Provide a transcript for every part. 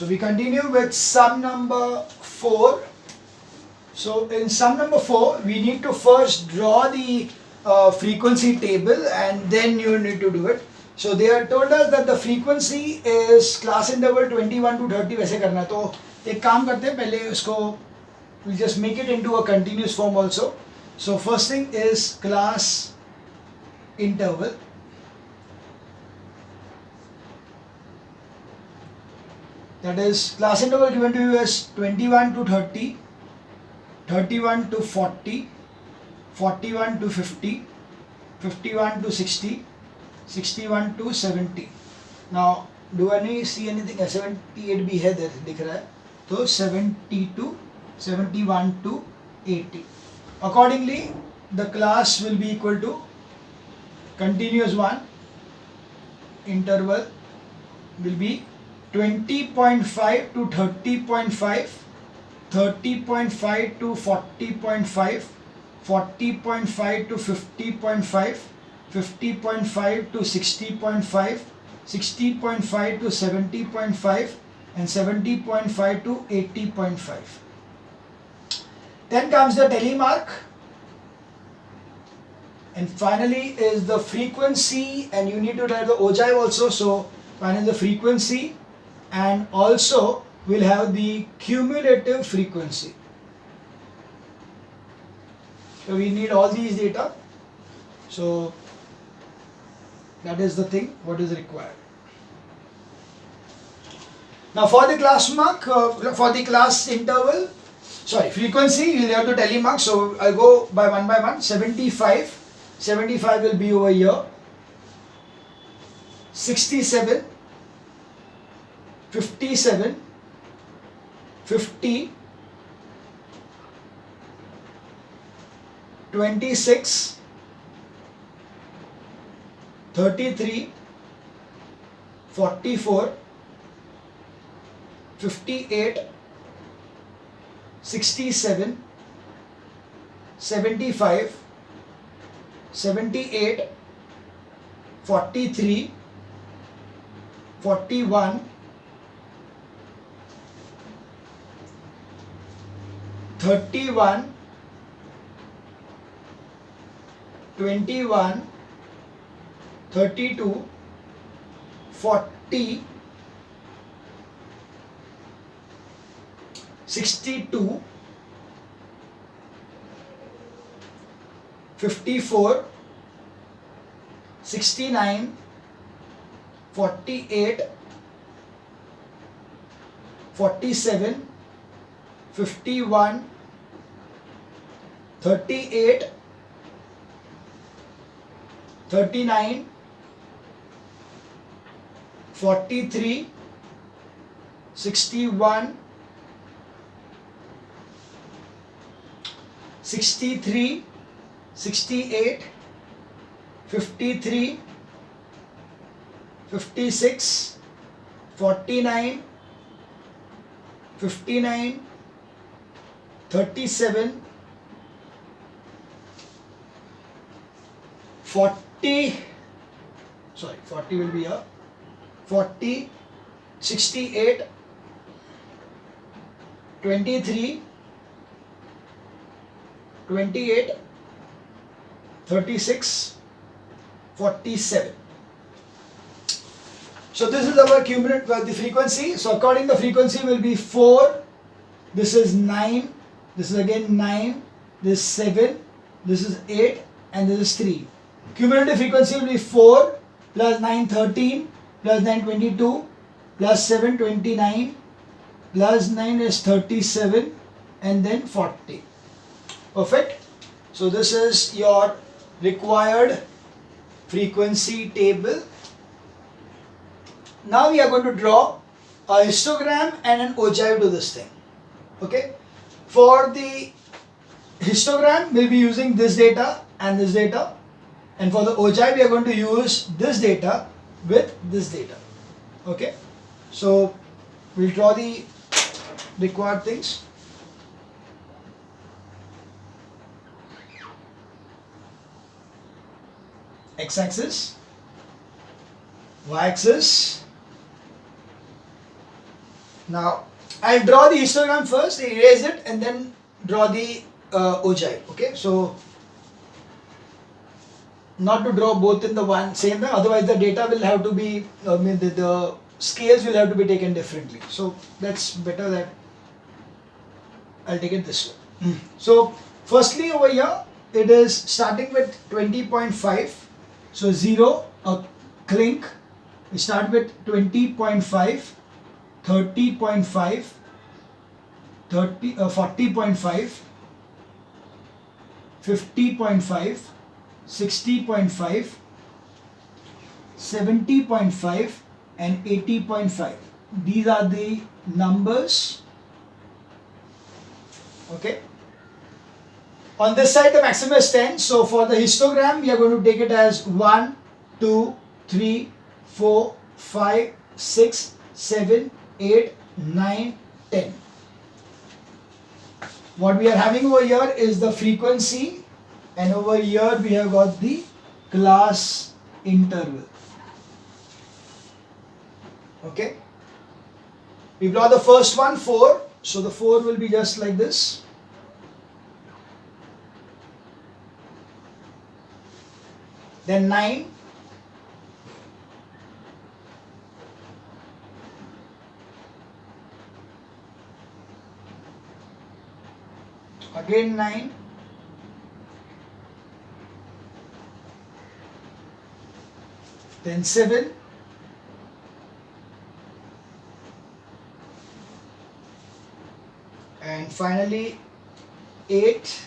So we continue with sum number 4. So in sum number 4, we need to first draw the frequency table and then you need to do it. So they have told us that the frequency is class interval 21 to 30 वैसे करना है. तो एक काम करते हैं पहले उसको we'll just make it into a continuous form also. So first thing is class interval. That is class interval given to you as 21 to 30, 31 to 40, 41 to 50, 51 to 60, 61 to 70. Now, do I see anything? 78 भी है दिख रहा है. तो 70 to 71 to 80. Accordingly, the class will be equal to continuous one. Interval will be 20.5 to 30.5, 30.5 to 40.5, 40.5 to 50.5, 50.5 to 60.5, 60.5 to 70.5, and 70.5 to 80.5. Then comes the telemark, and finally is the frequency, and you need to write the ogive also. So finally the frequency, and also we'll have the cumulative frequency. So we need all these data. So that is the thing what is required. Now for the class mark, for the class interval, frequency, you have to telemark. So I'll go by one. 75 will be over here. 67, 57, 50, 26, 33, 44, 58, 67, 75, 78, 43, 41, 31, 21, 32, 40, 62, 54, 69, 48, 47, 51, 38, 39, 43, 61, 63, 68, 53, 56, 49, 59, 37, 40 will be here, 40, 68, 23, 28, 36, 47. So this is our cumulative the frequency. So according the frequency will be 4, this is 9, this is again 9, this is 7, this is 8, and this is 3. Cumulative frequency will be 4 plus 9 13 plus 9 22 plus 7 29 plus 9 is 37 and then 40. Perfect. So this is your required frequency table. Now we are going to draw a histogram and an ogive to this thing. Okay. For the histogram, we'll be using this data and this data. And for the ogive, we are going to use this data with this data. Okay. So we'll draw the required things. X-axis, y-axis, Now I'll draw the histogram first, erase it, and then draw the ogive. Okay, so not to draw both in the one same time, otherwise the data will have to be, the scales will have to be taken differently. So that's better that I'll take it this way. So firstly over here it is starting with 20.5. So 0, a clink. We start with 20.5, 30.5, 40.5, 50.5, 60.5, 70.5 and 80.5. These are the numbers. Okay. On this side the maximum is 10. So for the histogram we are going to take it as 1, 2, 3, 4, 5, 6, 7, 8, 9, 10. What we are having over here is the frequency, and over here we have got the class interval. Okay. We draw the first one 4. So the 4 will be just like this. Then 9. Again 9. Then 7. And finally 8.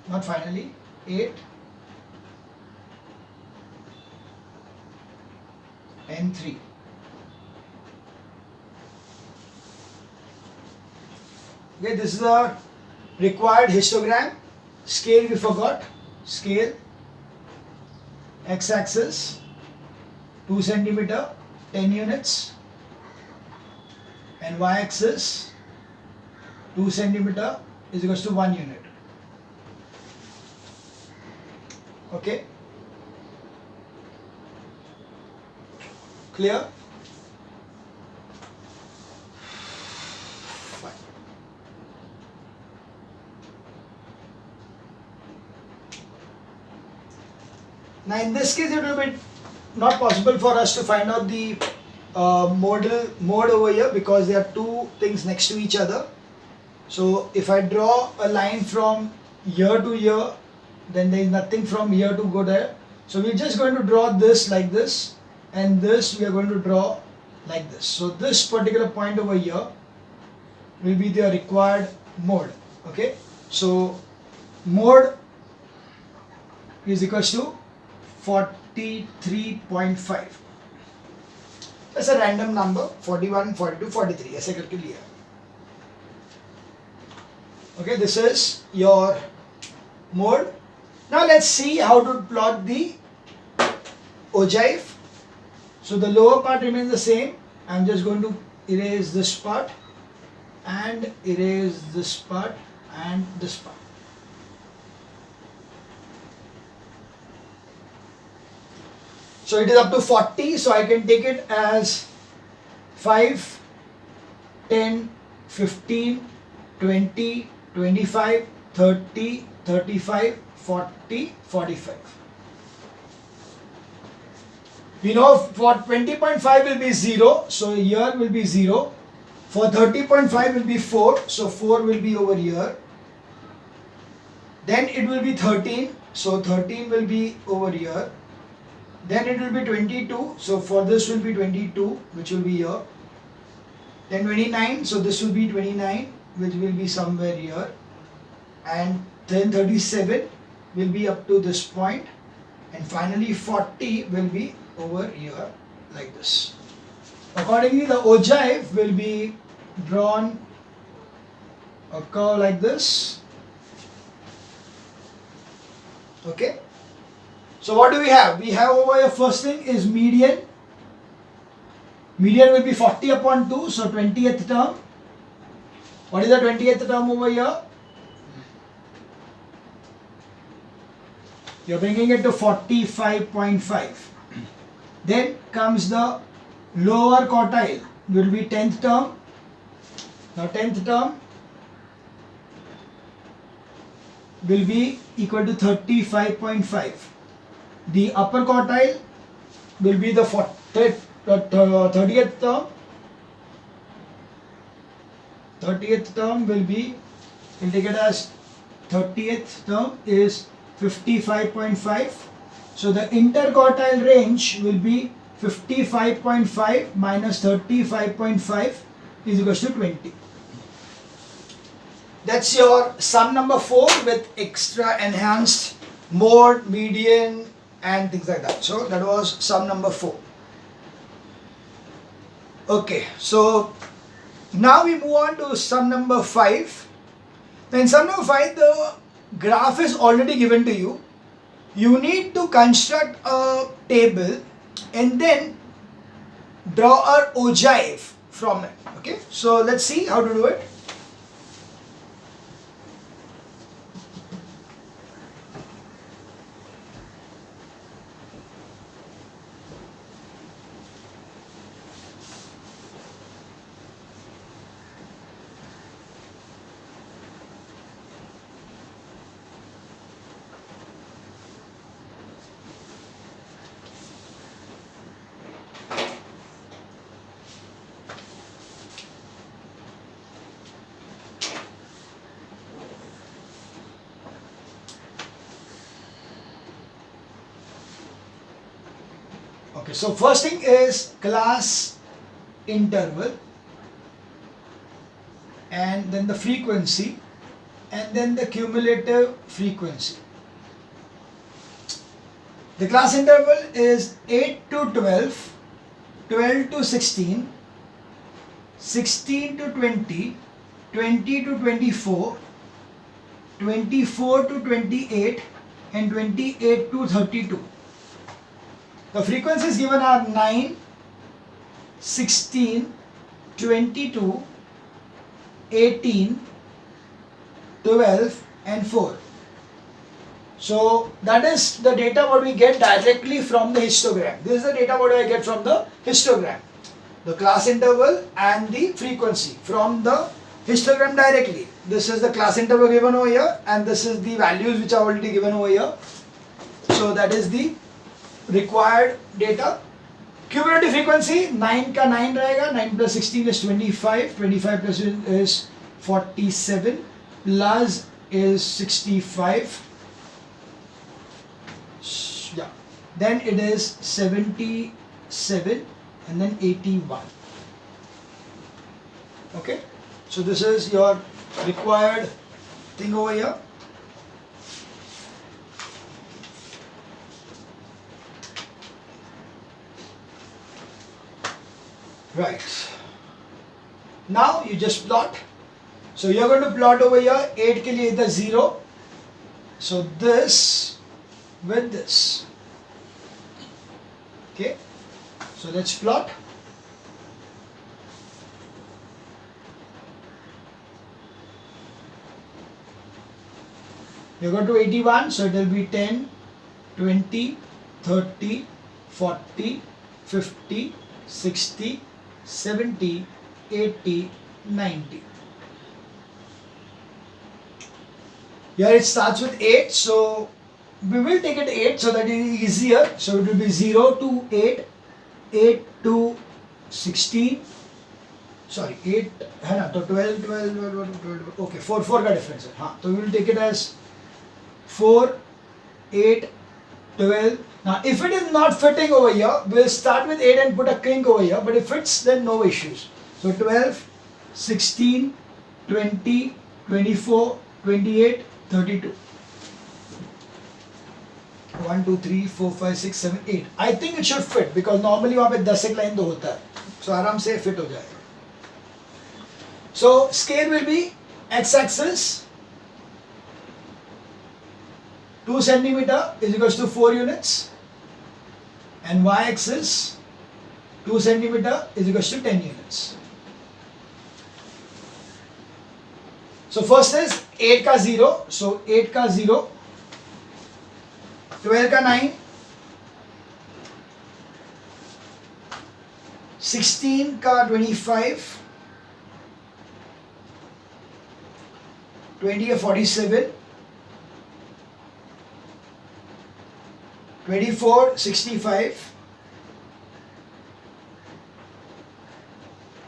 Not finally, 8. And 3. Okay, this is the required histogram. Scale we forgot. Scale. X-axis 2 cm, 10 units. And y-axis 2 cm is equals to 1 unit. Okay. Clear? Fine. Now in this case it will be not possible for us to find out the mode over here because there are two things next to each other. So if I draw a line from here to here, then there is nothing from here to go there. So we're just going to draw this like this, and this we are going to draw like this. So this particular point over here will be the required mode. Okay, so mode is equals to 43.5. That's a random number, 41, 42, 43. ऐसे करके लिया. Okay, this is your mode. Now let's see how to plot the ogive. So the lower part remains the same. I'm just going to erase this part and erase this part and this part. So it is up to 40, so I can take it as 5, 10, 15, 20, 25, 30, 35, 40, 45. We know for 20.5 will be 0, so here will be 0. For 30.5 will be 4, so 4 will be over here. Then it will be 13, so 13 will be over here. Then it will be 22, so for this will be 22, which will be here. Then 29, so this will be 29, which will be somewhere here. And then 37 will be up to this point. And finally 40 will be over here like this. Accordingly, the ogive will be drawn a curve like this. Okay. So what do we have? We have over here, first thing is median. Median will be 40 upon 2, so 20th term. What is the 20th term over here? You are bringing it to 45.5. Then comes the lower quartile, will be 10th term. Now 10th term will be equal to 35.5. The upper quartile will be the 30th term. 30th term will be, we'll take it as 30th term is 55.5. So the interquartile range will be 55.5 minus 35.5 is equal to 20. That's your sum number 4 with extra enhanced mode, median and things like that. So that was sum number 4. Okay, so now we move on to sum number 5. In sum number 5, the graph is already given to you. You need to construct a table and then draw a ogive from it. Okay, so let's see how to do it. Okay, so first thing is class interval, and then the frequency, and then the cumulative frequency. The class interval is 8 to 12, 12 to 16, 16 to 20, 20 to 24, 24 to 28, and 28 to 32. The frequencies given are 9, 16, 22, 18, 12 and 4. So that is the data what we get directly from the histogram. This is the data what I get from the histogram. The class interval and the frequency from the histogram directly. This is the class interval given over here and this is the values which are already given over here. So that is the required data. Cumulative frequency 9 का 9 रहेगा, 9 plus 16 is 25, 25 plus is 47, plus is 65. Yeah, then it is 77 and then 81. Okay, so this is your required thing over here. Right, now you just plot. So you're going to plot over here 8 के लिए इधर 0. So this with this. Okay, so let's plot. You go to 81, so it will be 10, 20, 30, 40, 50, 60, 70, 80, 90. Here it starts with 8, so we will take it 8 so that it is easier. So it will be 0 to 8, 8 to 16, sorry 8 है ना, तो 12, 12, 12, 12, okay 4 का difference है, हाँ, तो we will take it as 4, 8, 12. Now if it is not fitting over here, we will start with 8 and put a kink over here, but if it fits then no issues. So 12, 16, 20, 24, 28, 32. 1, 2, 3, 4, 5, 6, 7, 8. I think it should fit because normally वहाँ पे 10 एक line तो होता है, so आराम से fit हो जाएगा. So scale will be x-axis 2 centimeter is equals to 4 units and y-axis 2 centimeter is equals to 10 units. So first is 8 का 0, so 8 का 0, 12 का 9, 16 का 25, 20 है 47, 24 65,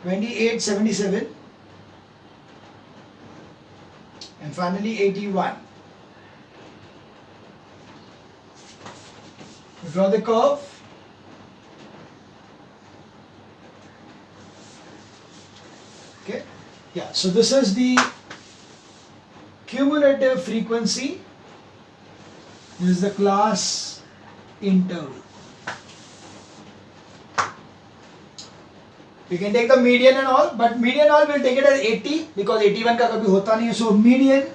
28 77, and finally 81. Draw the curve. Okay, yeah, so this is the cumulative frequency. This is the class interval. You can take the median and all, but median all will take it as 80 because 81 का कभी होता नहीं है. So median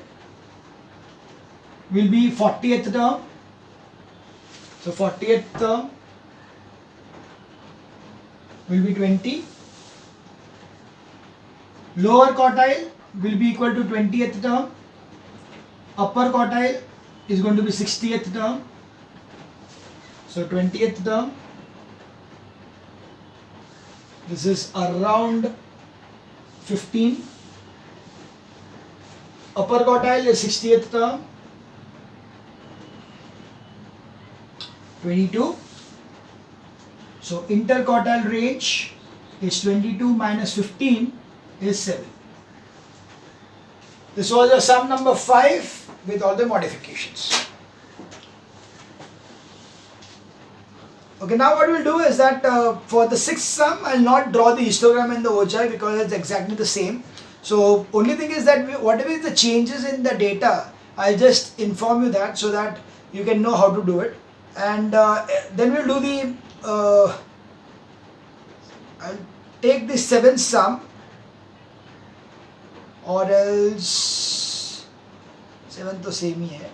will be 40th term. So 40th term will be 20. Lower quartile will be equal to 20th term. Upper quartile is going to be 60th term. So 20th term. This is around 15. Upper quartile is 60th term. 22. So interquartile range is 22 minus 15 is 7. This was a sum number 5 with all the modifications. Okay, now what we'll do is that for the sixth sum, I'll not draw the histogram and the oci because it's exactly the same. So only thing is that whatever is the changes in the data, I'll just inform you that so that you can know how to do it. And then we'll do the, I'll take the seventh sum, or else seventh तो same ही है.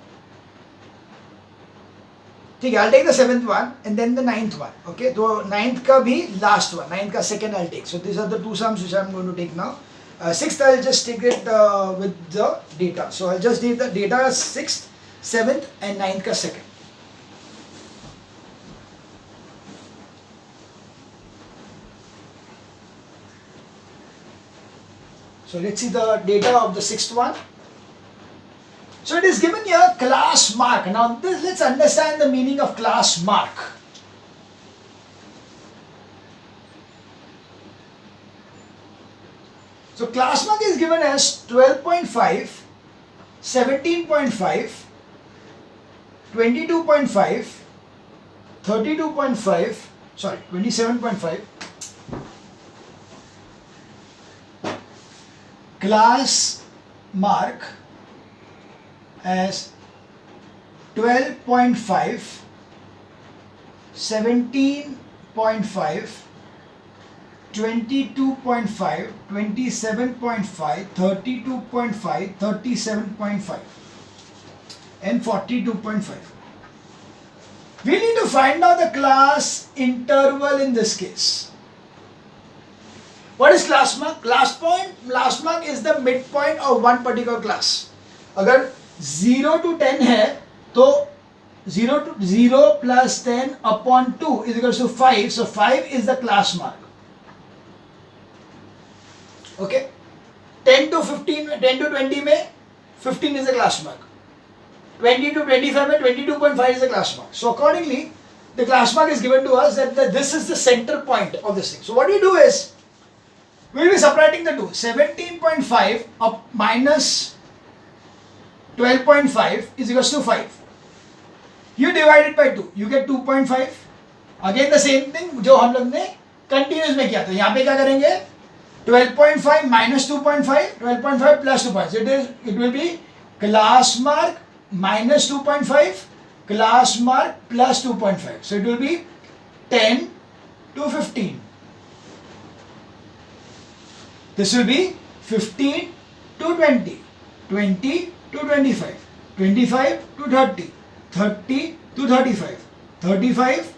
ठीक है, I'll take the seventh one and then the ninth one. Okay, तो ninth का भी last one, ninth का second I'll take. So these are the two sums which I'm going to take now. Sixth I'll just take it with the data. So I'll just take the data as sixth, seventh and ninth का second. So let's see the data of the sixth one. So it is given here class mark. Now let's understand the meaning of class mark. So class mark is given as 12.5, 17.5, 22.5, 32.5, sorry, 27.5. Class mark as 12.5, 17.5, 22.5, 27.5, 32.5, 37.5 and 42.5. We need to find out the class interval in this case. What is class mark? Class mark is the midpoint of one particular class. अगर 0 to 10 है तो 0 plus 10 upon 2 is equals to 5. So 5 is the class mark. Okay. 10 to 15, 10 to 20 में 15 is the class mark. 20 to 25 में 22.5 is the class mark. So accordingly, the class mark is given to us that this is the center point of this thing. So what we do is, we will be subtracting the two. 17.5 up minus 12.5 is equals to 5. You divide it by 2. You get 2.5. Again the same thing जो हम लोग ने continuous में किया था. यहाँ पे क्या करेंगे? 12.5 minus 2.5, 12.5 plus 2.5. It will be class mark minus 2.5, class mark plus 2.5. So it will be 10 to 15. This will be 15 to 20, 20 to 25, 25 to 30, 30 to 35, 35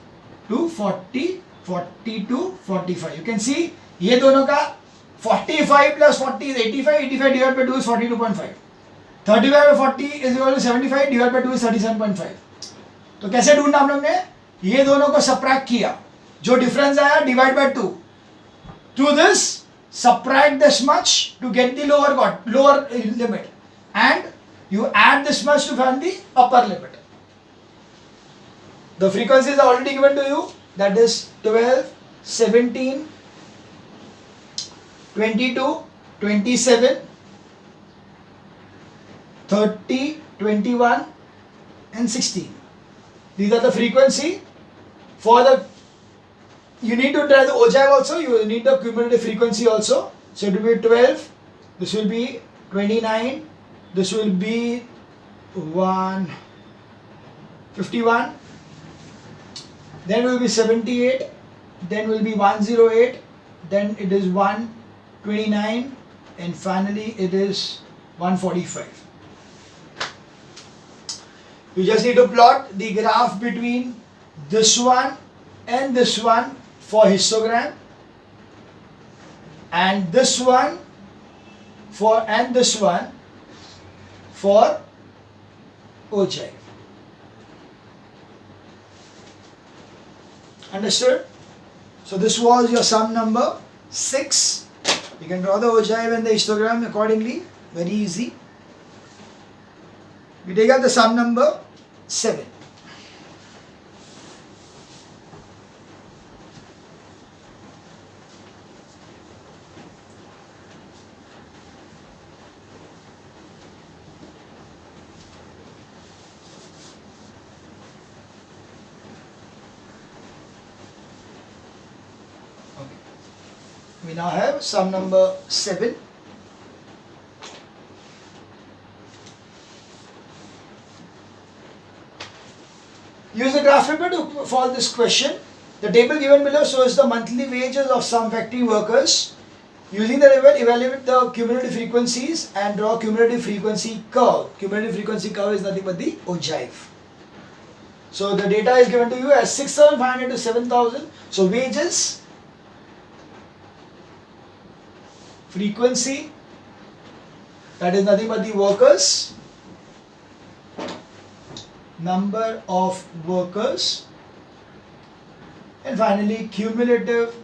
to 40, 40 to 45. You can see ये दोनों का 45 plus 40 is 85, 85 divided by 2 is 42.5. 35 by 40 is equal to 75 divided by 2 is 37.5. तो कैसे ढूंढना हम लोग ने? ये दोनों को subtract किया, जो difference आया divide by 2. To this subtract this much to get the lower limit, and you add this much to find the upper limit. The frequencies are already given to you, that is 12, 17, 22, 27, 30, 21 and 16. These are the frequency for the, you need to try the ogive also, you need the cumulative frequency also. So it will be 12, this will be 29, this will be 51, then will be 78, then will be 108, then it is 129 and finally it is 145. You just need to plot the graph between this one and this one for histogram, and this one for, and this one for ogive. Understood? So this was your sum number 6. You can draw the ogive and the histogram accordingly. Very easy. We take up the sum number 7. We now have sum number 7. Use the graph paper to solve this question. The table given below shows the monthly wages of some factory workers. Using the table, evaluate the cumulative frequencies and draw cumulative frequency curve. Cumulative frequency curve is nothing but the ogive. So the data is given to you as 6,500 to 7,000. So wages, frequency, that is nothing but the workers, number of workers, and finally cumulative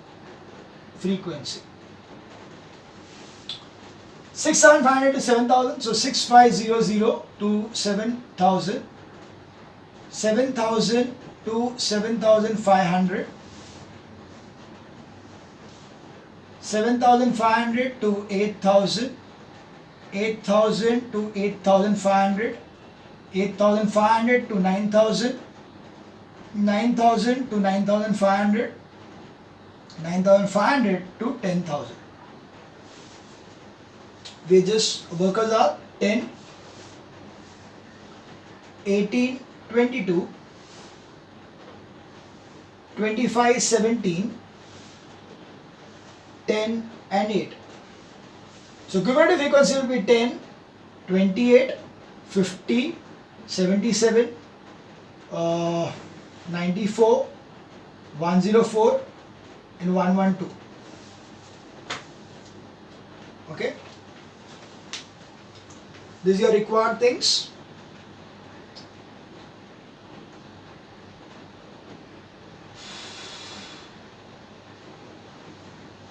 frequency. 6,500 to 7,000, so 6,500 to 7,000, 7,000 to 7,500, 7,500 to 8,000, 8,000 to 8,500, 8,500 to 9,000, 9,000 to 9,500, 9,500 to 10,000. Wages workers are 10, 18, 22, 25, 17, 10 and 8. So cumulative frequency will be 10, 28, 50, 77, 94, 104 and 112. Okay. These are your required things.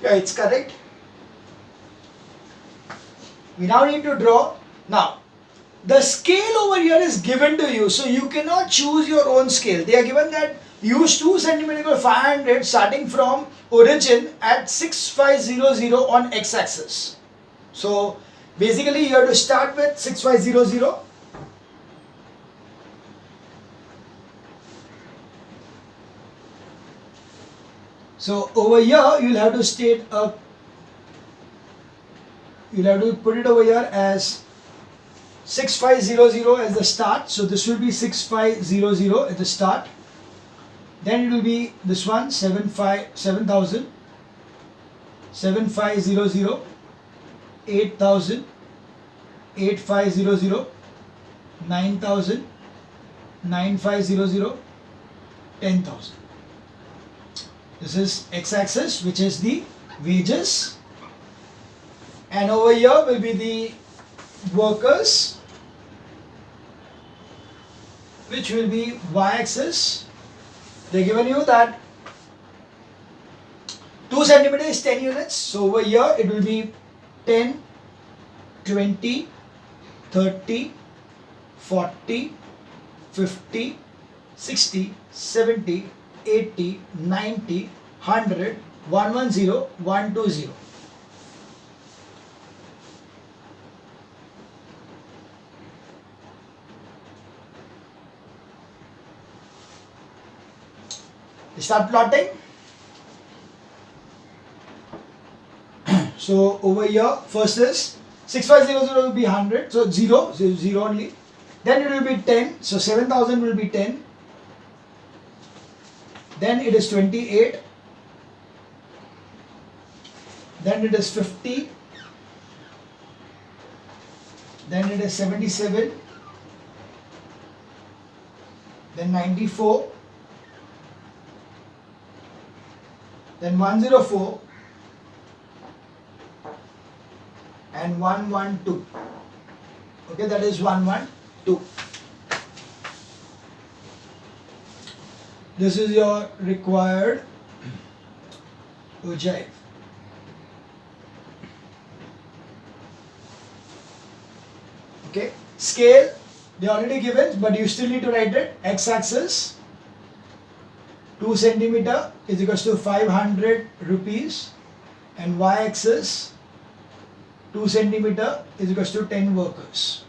Yeah, it's correct. We now need to draw. Now, the scale over here is given to you, so you cannot choose your own scale. They are given that use 2 cm 500 starting from origin at 6500 on x-axis. So basically you have to start with 6500. So over here you'll have to state a, you'll have to put it over here as 6500 as the start. So this will be 6500 at the start. Then it will be this one 7,000, 7500, 8,000, 8,500, 9,000, 9,500, 10,000. This is x-axis, which is the wages, and over here will be the workers, which will be y-axis. They given you that 2 cm is 10 units. So over here it will be 10, 20, 30, 40, 50, 60, 70, 80, 90, 100, 110, 120. Start plotting. So over here, first is 6500 will be 100, so 0, so 0 only. Then it will be 10, so 7000 will be 10. Then it is 28. Then it is 50. Then it is 77. Then 94. Then 104. And 112. Okay, that is 112. This is your required ogive. Okay, scale they already given, but you still need to write it. X-axis 2 centimeter is equals to 500 rupees, and y-axis 2 centimeter is equals to 10 workers.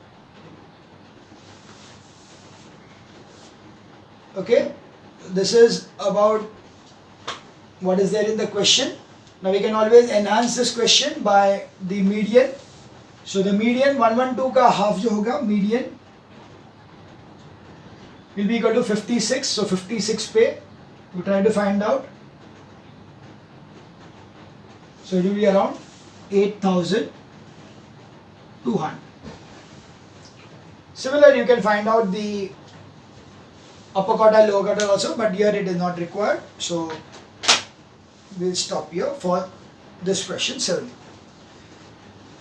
Okay, this is about what is there in the question. Now we can always enhance this question by the median. So the median 112 का half जो होगा, median will be equal to 56. So 56 पे we try to find out. So it will be around 8,200. Similar, you can find out the upper quartile, lower quartile also, but here it is not required. So we'll stop here for this question 7.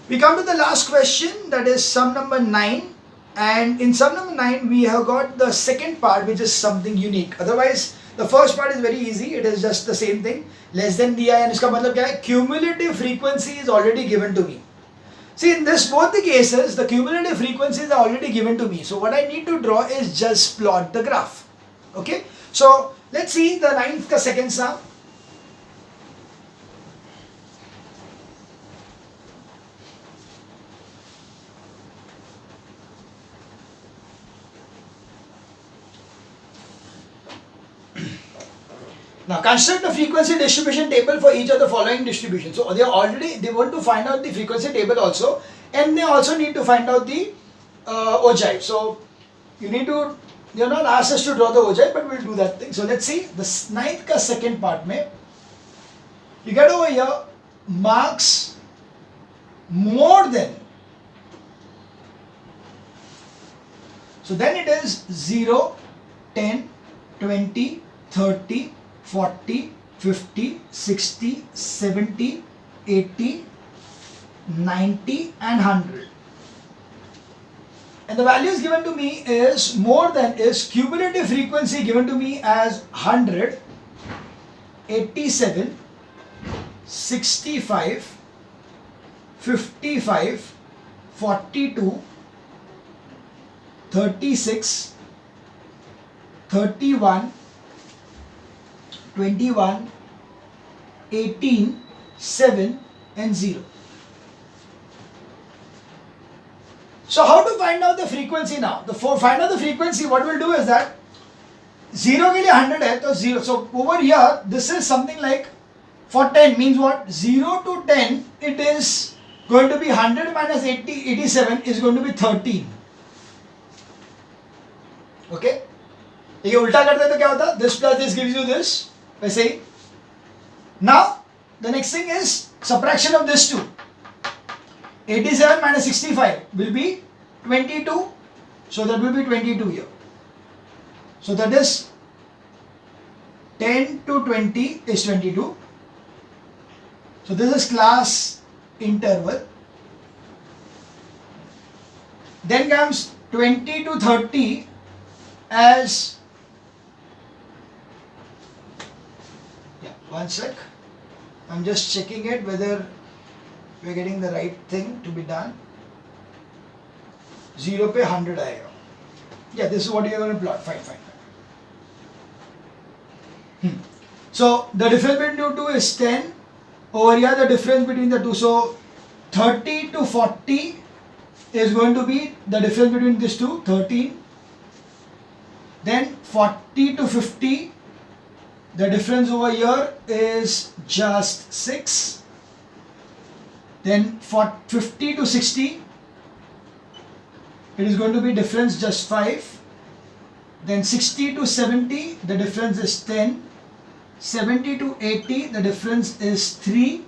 We come to the last question, that is sum number 9. And in sum number 9, we have got the second part, which is something unique. Otherwise, the first part is very easy. It is just the same thing. Less than di, and इसका मतलब क्या है? Cumulative frequency is already given to me. See, in this both the cases, the cumulative frequencies are already given to me. So what I need to draw is just plot the graph. Okay. So let's see the 9th ka second sum. Now construct the frequency distribution table for each of the following distributions. So they want to find out the frequency table also, and they also need to find out the ogive. So you need to, you're not asked us to draw the ogive, but we'll do that thing. So let's see the 9th ka second part mein, you get over here marks more than. So then it is 0, 10, 20, 30, 40, 50, 60, 70, 80, 90 and 100. And the values given to me is more than is cumulative frequency given to me as 100, 87, 65, 55, 42, 36, 31, 21, 18, 7 and 0. So how to find out the frequency now? Find out the frequency, what we'll do is that 0 के लिए 100 है, तो 0. So over here, this is something like for 10 means what? 0 to 10, it is going to be 100 minus 87 is going to be 13. Okay? ये उल्टा करते तो क्या होता? This plus this gives you this. वैसे ही. Now, the next thing is subtraction of this two. 87 minus 65 will be 22. So that will be 22 here. So that is 10 to 20 is 22. So this is class interval. Then comes 20 to 30 as, one sec, I'm just checking it whether we're getting the right thing to be done. 0 पे 100 आएगा. Yeah, this is what you are going to plot. Fine. So the difference between the two is 10. Over here the difference between the two. So 30 to 40 is going to be the difference between these two, 13. Then 40 to 50, the difference over here is just 6. Then for 50 to 60, it is going to be difference just 5. Then 60 to 70, the difference is 10. 70 to 80, the difference is 3.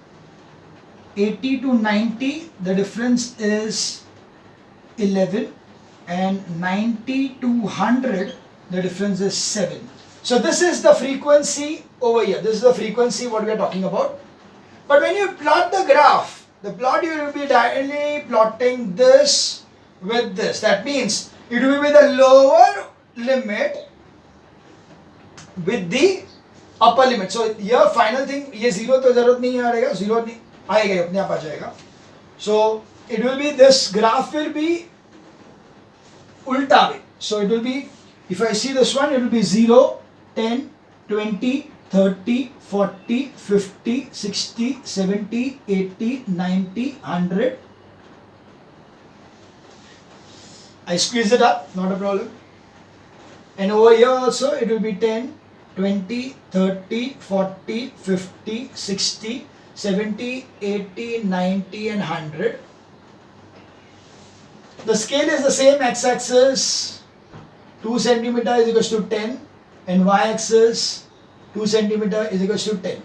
80 to 90, the difference is 11. And 90 to 100, the difference is 7. So this is the frequency over here. This is the frequency what we are talking about. But when you plot the graph, the plot you will be directly plotting this with this. That means it will be the lower limit with the upper limit. So here final thing, ये zero तो जरूरत नहीं आएगा, zero नहीं आएगा, अपने आप आ जाएगा. So it will be, this graph will be ulta way. So it will be, if I see this one, it will be 0, 10, 20, 30, 40, 50, 60, 70, 80, 90, 100. I squeeze it up, not a problem. And over here also it will be 10, 20, 30, 40, 50, 60, 70, 80, 90 and 100. The scale is the same. X-axis 2 centimeter is equals to 10 and y-axis 2 centimeter is equals to 10.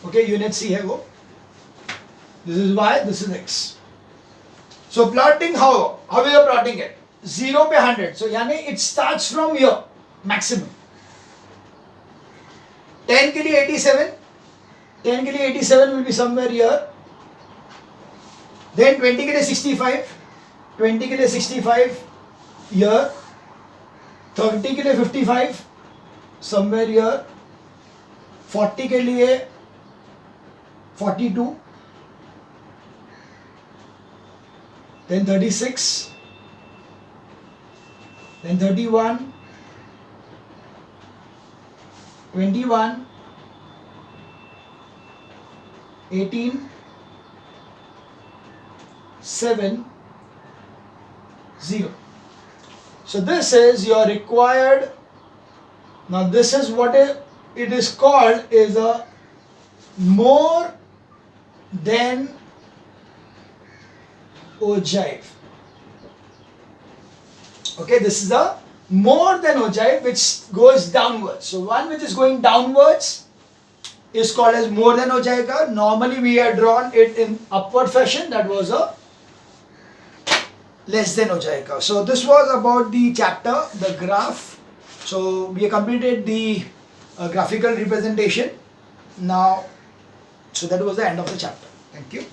Okay, unit C hai wo. This is y, this is x. So plotting, how we are plotting it? 0 पे 100. So यानी it starts from here, maximum. 10 के लिए 87. 10 के लिए 87 will be somewhere here. Then 20 के लिए 65. 20 के लिए 65 here. 30 के लिए 55 somewhere here. 40 के लिए 42. Then 36. Then 31. 21. 18. 7. 0. So this is your required. Now this is what it is called, is a more than ogive. Okay, this is a more than ogive which goes downwards. So one which is going downwards is called as more than ogive curve. Normally we had drawn it in upward fashion. That was a less than ogive curve. So this was about the chapter, the graph. So we have completed the graphical representation. Now, so that was the end of the chapter. Thank you.